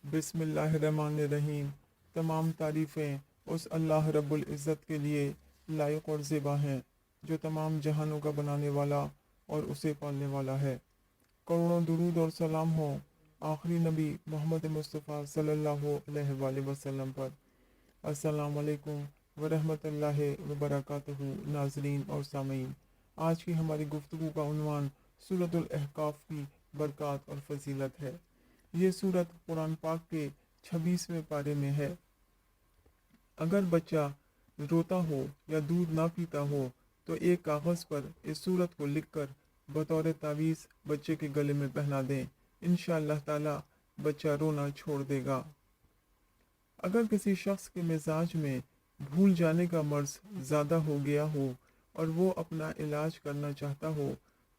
बिस्मिल्लाहिर्रहमानिर्रहीम। तमाम तारीफ़ें उस अल्लाह रब्बुल इज़्ज़त के लिए लायक और ज़िबा हैं जो तमाम जहानों का बनाने वाला और उसे पालने वाला है। करोड़ों दुरूद और सलाम हो आखिरी नबी मोहम्मद मुस्तफ़ा सल्लल्लाहु अलैहि वसल्लम पर। अस्सलाम वालेकुम व रहमतुल्लाहि व बरकातहू। नाज़रीन और सामीन, आज की हमारी गुफ्तगू का उन्वान सूरतुल अहकाफ़ की बरक़ात और फजीलत है। ये सूरत कुरान पाक के 26वें पारे में है। अगर बच्चा रोता हो या दूध ना पीता हो तो एक कागज़ पर इस सूरत को लिखकर बतौर तावीज़ बच्चे के गले में पहना दें। इंशाअल्लाह ताला बच्चा रोना छोड़ देगा। अगर किसी शख्स के मिजाज में भूल जाने का मर्ज ज़्यादा हो गया हो और वो अपना इलाज करना चाहता हो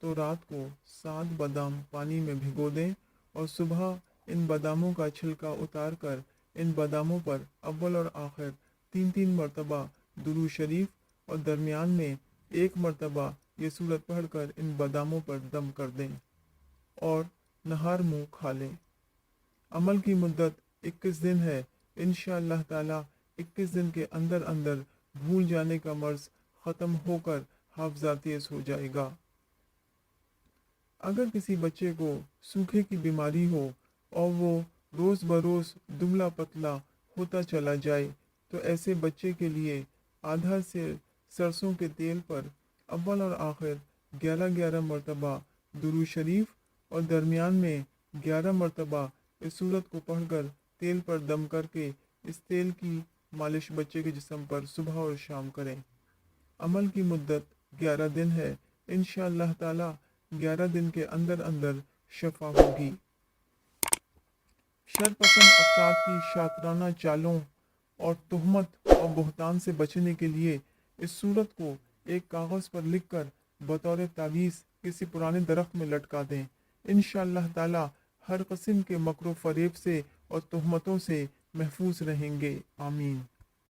तो रात को 7 बादाम पानी में भिगो दें और सुबह इन बादामों का छिलका उतार कर इन बादामों पर अव्वल और आखिर 3-3 मरतबा दुरूद शरीफ और दरमियान में 1 मरतबा ये सूरत पढ़कर इन बादामों पर दम कर दें और नहार मुँह खा लें। अमल की मुद्दत 21 दिन है। इंशाअल्लाह ताला 21 दिन के अंदर अंदर भूल जाने का मर्ज ख़त्म होकर हाफ़ज़ा तेज़ हो जाएगा। अगर किसी बच्चे को सूखे की बीमारी हो और वो रोज़ बरोज़ दुबला पतला होता चला जाए तो ऐसे बच्चे के लिए आधा से सरसों के तेल पर अव्वल और आखिर 11-11 मरतबा दुरूद शरीफ और दरमियान में 11 मरतबा इस सूरत को पढ़कर तेल पर दम करके इस तेल की मालिश बच्चे के जिस्म पर सुबह और शाम करें। अमल की मुद्दत 11 दिन है। इंशाअल्लाह ताला 11 दिन के अंदर अंदर शफा होगी। शरपसंद अफराद की शातराना चालों और तुहमत और बुहतान से बचने के लिए इस सूरत को एक कागज़ पर लिखकर बतौर तावीज़ किसी पुराने दरख्त में लटका दें। इंशाअल्लाह ताला हर किस्म के मकरो फ़रेब से और तुहमतों से महफूज रहेंगे। आमीन।